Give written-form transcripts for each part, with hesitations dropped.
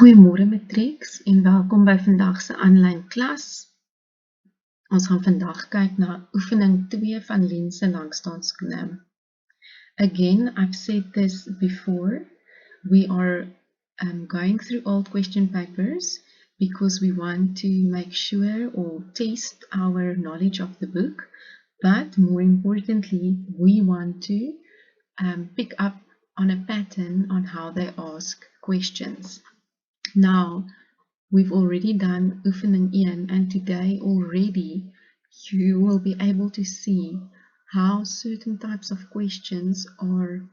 Goeiemôre matrieks en welkom by vandag se aanlyn klas. Ons gaan vandag kyk na oefening 2 van Lien se lankstaanskoene. Again, I've said this before. We are going through old question papers because we want to make sure or test our knowledge of the book, but more importantly, we want to pick up on a pattern on how they ask questions. Now, we've already done oefening 1 and today already you will be able to see how certain types of questions are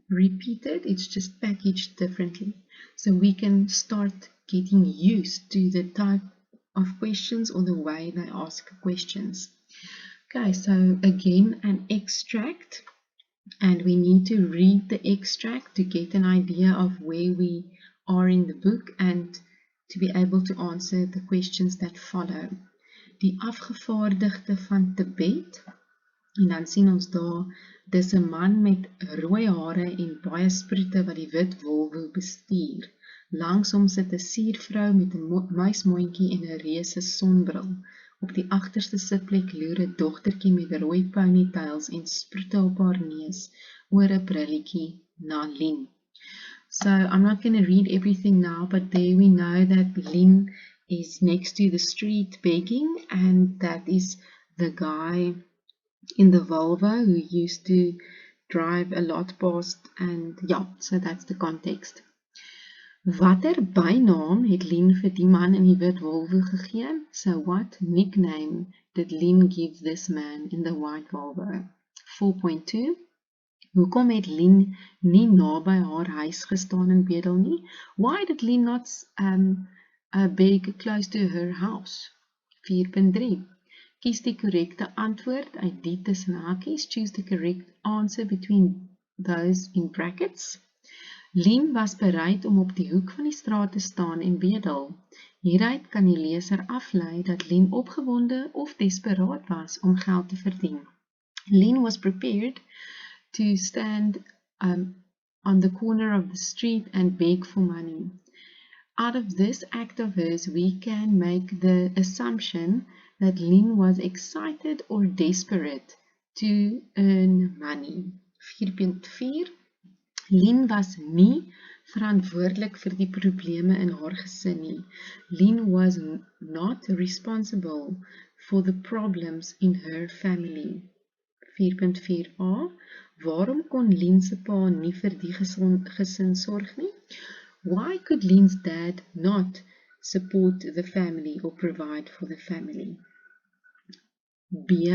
repeated. It's just packaged differently. So we can start getting used to the type of questions or the way they ask questions. Okay, so again, an extract, and we need to read the extract to get an idea of where we are in the book and to be able to answer the questions that follow. Die afgevaardigde van Tibet, en dan sien ons daar, dis 'n man met rooi hare en baie sproete wat die wit wolwe bestuur. Langs hom sit 'n siervrou met 'n muismondjie en 'n reuse sonbril. Op die agterste sitplek loer 'n dogtertjie met rooi ponytails en sproete op haar neus oor 'n brilletjie na Lien. So I'm not going to read everything now, but there we know that Lien is next to the street begging, and that is the guy in the Volvo who used to drive a lot past, and yeah, so that's the context. Watter bynaam het Lien vir die man in die wit Volvo gegee? So what nickname did Lien give this man in the white Volvo? 4.2. Hoekom het Lien nie naby haar huis gestaan en bedel nie? Why did Lien not beg close to her house? 4.3. Kies die korrekte antwoord uit die tussen hakies. Choose the correct answer between those in brackets. Lien was bereid om op die hoek van die straat te staan en bedel. Hieruit kan die leser aflei dat Lien opgewonde of desperaat was om geld te verdien. Lien was prepared to stand on the corner of the street and beg for money. Out of this act of hers, we can make the assumption that Lien was excited or desperate to earn money. 4.4. Lien was nie verantwoordelik vir die probleme in haar gesin nie. Lien was not responsible for the problems in her family. 4.4a. Waarom kon Lien se pa nie vir die gesin sorg nie? Why could Lien's dad not support the family or provide for the family? B.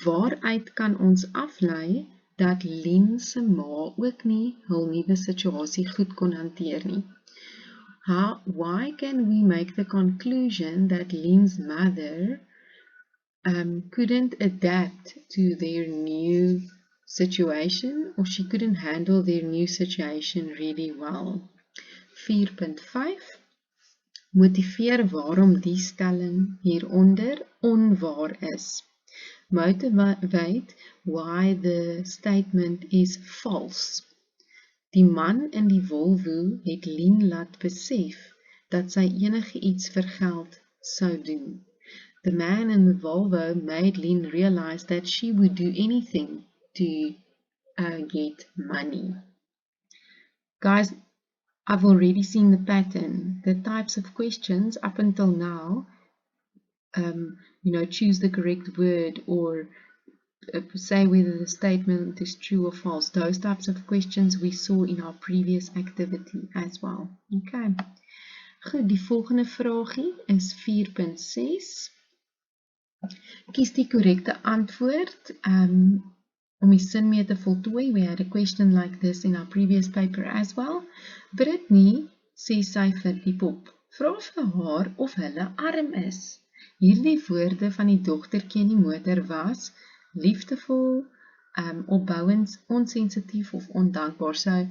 Waaruit kan ons aflei dat Lien se ma ook nie hul nuwe situasie goed kon hanteer nie? Why can we make the conclusion that Lien's mother couldn't adapt to their new situation, or she couldn't handle their new situation really well? 4.5. Motiveer waarom die stelling hieronder onwaar is. Motivate why the statement is false. Die man in die Volvo het Lien laat besef dat sy enige iets vir geld sou doen. The man in the Volvo made Lien realize that she would do anything to get money. Guys, I've already seen the pattern. The types of questions up until now, choose the correct word or say whether the statement is true or false. Those types of questions we saw in our previous activity as well. Okay. Goed, die volgende vraagie is 4.6. Kies die korrekte antwoord om die sin mee te voltooi. We had a question like this in our previous paper as well. Brittany sê sy vir die pop, vra vir haar of hulle arm is. Hierdie woorde van die dogtertjie in die motor was liefdevol, opbouend, onsensitief of ondankbaar. So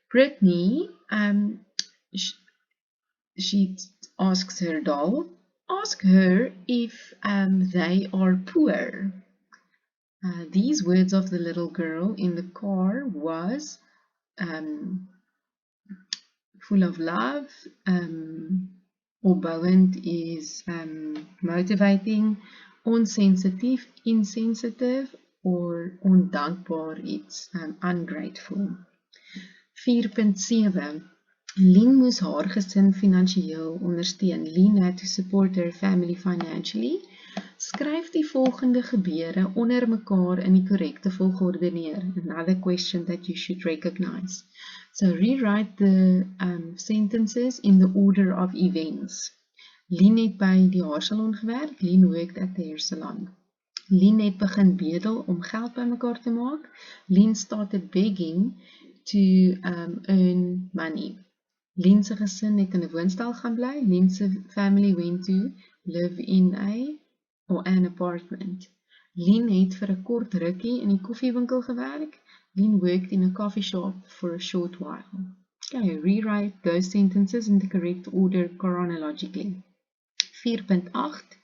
Brittany, she asks her doll, ask her if they are poor. These words of the little girl in the car was full of love. Opbouwend is motivating. Onsensitive, insensitive, or ondankbaar, it's ungrateful. 4.7 Lien moes haar gesin finansiëel ondersteun. Lien had to support her family financially. Skryf die volgende gebeure onder mekaar in die korrekte volgorde neer. Another question that you should recognize. So rewrite the sentences in the order of events. Lien het by die haarsalon gewerk. Lien worked at the hair salon. Lien het begin bedel om geld bymekaar te maak. Lien started begging to earn money. Lien se gesin het in 'n woonstel gaan bly. Lien se family went to live in an apartment. Lien het vir 'n kort rukkie in die koffiewinkel gewerk. Lien worked in a coffee shop for a short while. Okay, rewrite those sentences in the correct order chronologically. 4.8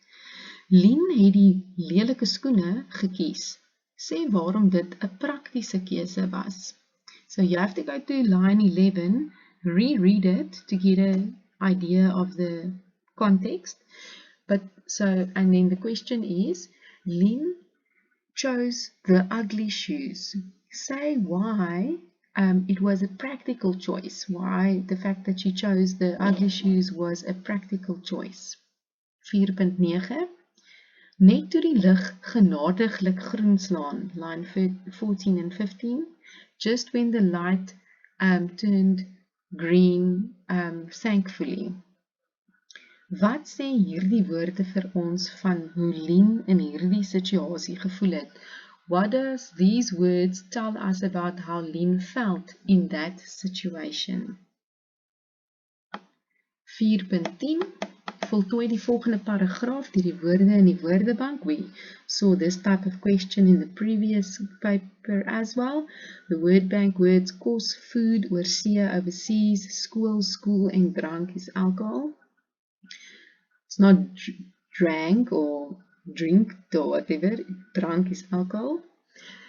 Lien het die lelike skoene gekies. Sê waarom dit 'n praktiese keuse was. So you have to go to line 11, reread it to get an idea of the context. And then the question is, Lien chose the ugly shoes. Say why it was a practical choice. Why the fact that she chose the ugly shoes was a practical choice. 4.9 Net toe die lig genadiglik groen slaan, line 14 and 15, just when the light turned green thankfully. Wat sê hierdie woorde vir ons van hoe Lien in hierdie situasie gevoel het? What does these words tell us about how Lien felt in that situation? 4.10 Voltooi die volgende paragraaf deur die woorde in die woordebank. We saw this type of question in the previous paper as well. The word bank words kos, food, oorsee, overseas, school en drank is alcohol. It's not drank or drink or whatever. Drank is alcohol.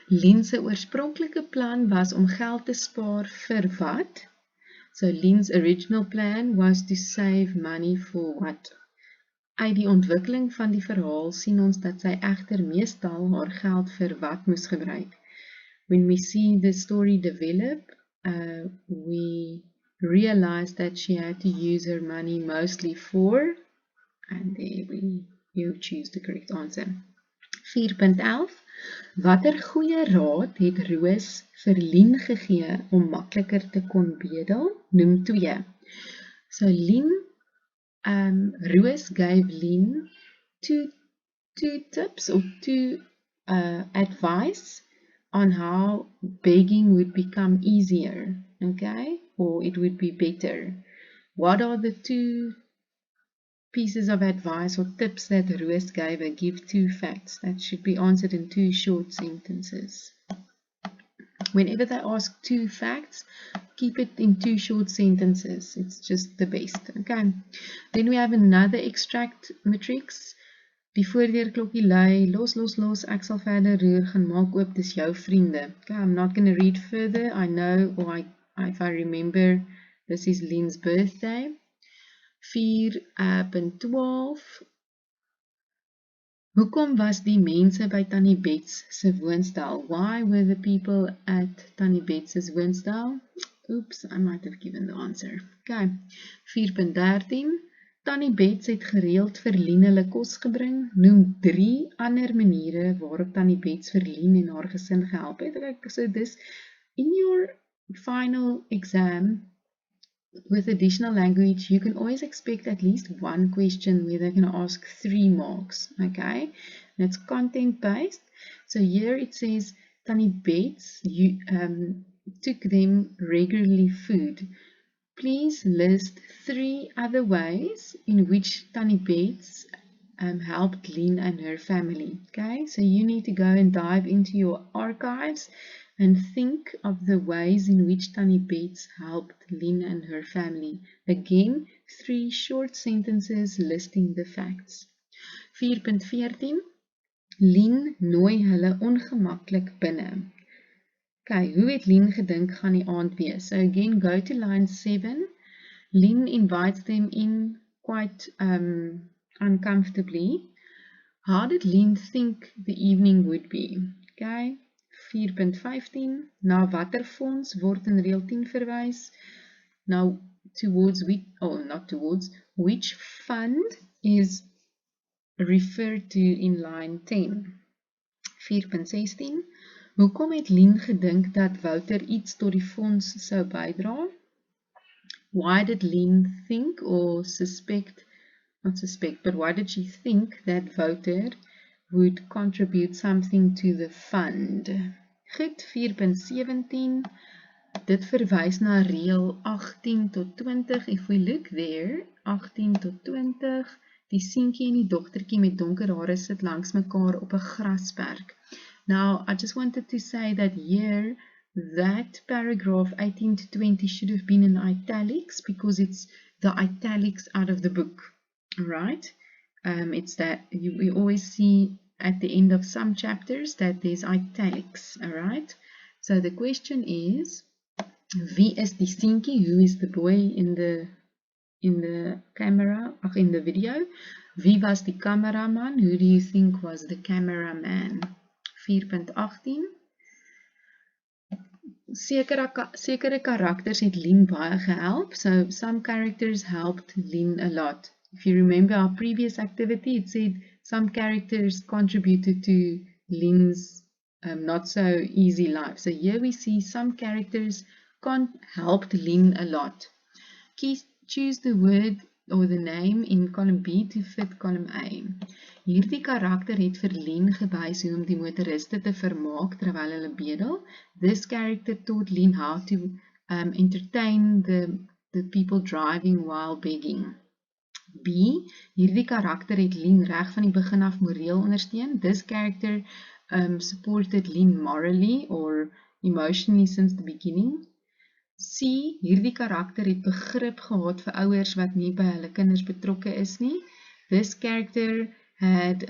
Lien se oorspronklike plan was om geld te spaar vir wat? So Lien's original plan was to save money for what? Uit die ontwikkeling van die verhaal sien ons dat sy egter meestal haar geld vir wat moes gebruik. When we see the story develop, we realize that she had to use her money mostly for, and there you choose the correct answer. 4.11 Watter goeie raad het Roos vir Lien gegee om makliker te kon bedel? Noem 2. So Lien, Roos gave Lien two tips or two advice on how begging would become easier, okay, or it would be better. What are the 2 pieces of advice or tips that Roos gave her? Give 2 facts that should be answered in 2 short sentences. Whenever they ask 2 facts, keep it in 2 short sentences. It's just the best. Okay. Then we have another extract matrix. Die voordeurklokkie lui, los, ek sal verder roer, gaan maak oop, dis jou vriende. Okay, I'm not going to read further. I know, or if I remember, this is Lien's birthday. 4.12 Hoekom was die mense by Tannie Bets se woonstel? Why were the people at Tannie Bets se woonstel? Oops, I might have given the answer. Okay. 4.13 Tannie Bets het gereeld vir Lien hulle kos gebring. Noem 3 ander maniere waarop Tannie Bets vir Lien en haar gesin gehelp het. Okay, so this, in your final exam, with additional language, you can always expect at least 1 question where they're going to ask 3 marks, okay? And it's content-based. So here it says, Tannie Bets took them regularly food. Please list 3 other ways in which Tannie Bets helped Lien and her family, okay? So you need to go and dive into your archives and think of the ways in which Tannie Bets helped Lien and her family. Again, 3 short sentences listing the facts. 4.14 Lien nooi hulle ongemaklik binne. Okay, hoe het Lien gedink gaan die aand wees? So again, go to line 7 Lien invites them in quite uncomfortably. How did Lien think the evening would be? Okay, 4.15. Na watter fonds word in reël 10 verwys? Now, towards which, not towards, which fund is referred to in line 10? 4.16. Hoekom het Lien gedink dat Wouter iets tot die fonds sou bydra? Why did Lien think or suspect, not suspect, but why did she think that Wouter would contribute something to the fund? Goed, 4.17. Dit verwys na reël 18 tot 20. If we look there, 18 tot 20, die seentjie en die dogtertjie met donker hare sit langs mekaar op 'n grasperk. Now, I just wanted to say that here, that paragraph 18 to 20 should have been in italics because it's the italics out of the book, right? It's that we always see at the end of some chapters that there's italics, all right? So the question is, wie is die seentjie? Who is the boy in the camera, in the video? Wie was die cameraman? Who do you think was the cameraman? 4.18. Sekere karakters het Lien baie gehelp. So some characters helped Lien a lot. If you remember our previous activity, it said some characters contributed to Lien's not so easy life. So here we see some characters helped Lien a lot. Choose the word or the name in column B to fit column A. Hierdie karakter het vir Lien gewys hoe om die motoriste te vermaak terwyl hulle bedel. This character taught Lien how to entertain the people driving while begging. B. Hierdie karakter het Lien reg van die begin af moreel ondersteun. This character supported Lien morally or emotionally since the beginning. C. Hierdie karakter het begrip gehad vir ouers wat nie by hulle kinders betrokke is nie. This character had,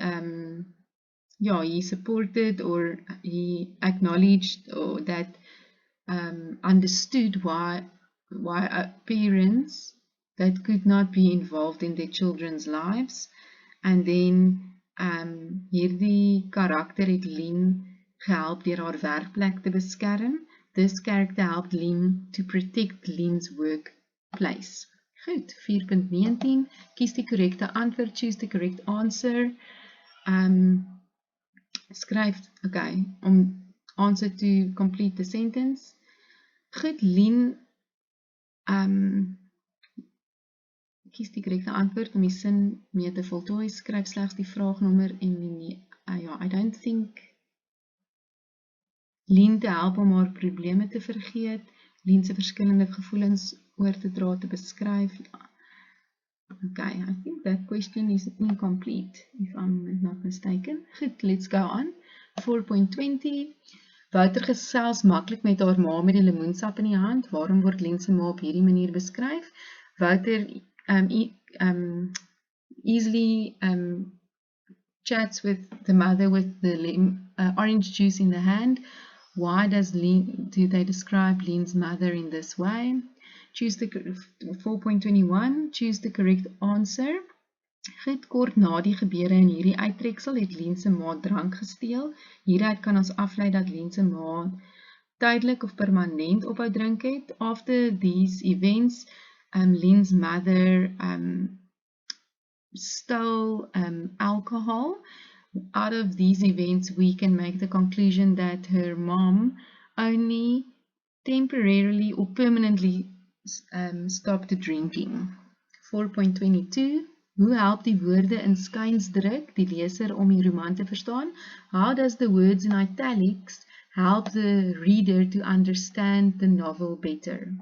he supported or he acknowledged or that understood why parents that could not be involved in their children's lives. And then hierdie karakter het Lien gehelp deur haar werkplek te beskerm. This character helped Lien to protect Lien's workplace. Goed, 4.19. Kies die korrekte antwoord, choose the correct answer. Skryf, answer to complete the sentence. Goed, Lien, kies die korrekte antwoord om die sin mee te voltooi. Skryf slegs die vraagnommer en die, I don't think Lien te help om haar probleme te vergeet, Lien se verskillende gevoelens oor te dra te beskryf. Okay, I think that question is incomplete, if I'm not mistaken. Goed, let's go on. 4.20. Wouter gesels maklik met haar ma met die lemoensap in die hand. Waarom word Lien se ma op hierdie manier beskryf? Wouter easily chats with the mother with the orange juice in the hand. Why do they describe Lien's mother in this way? Choose the 4.21. Choose the correct answer. Goed, kort na die gebeure in hierdie uittreksel het Lien se ma drank gesteel. Hieruit kan ons aflei dat Lien se ma tydelik of permanent ophou drink het. After these events, Lien's mother stole alcohol. Out of these events, we can make the conclusion that her mom only temporarily or permanently stopped drinking. 4.22. Hoe help die woorde in skynsdruk die leser om die roman te verstaan? How does the words in italics help the reader to understand the novel better?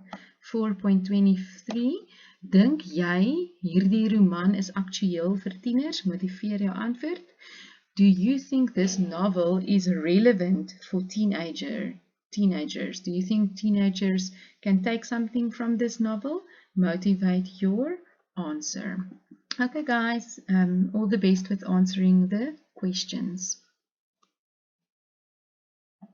4.23. Dink jy hierdie roman is aktueel vir tieners? Motiveer jou antwoord. Do you think this novel is relevant for teenagers? Do you think teenagers can take something from this novel? Motivate your answer. Okay guys, all the best with answering the questions.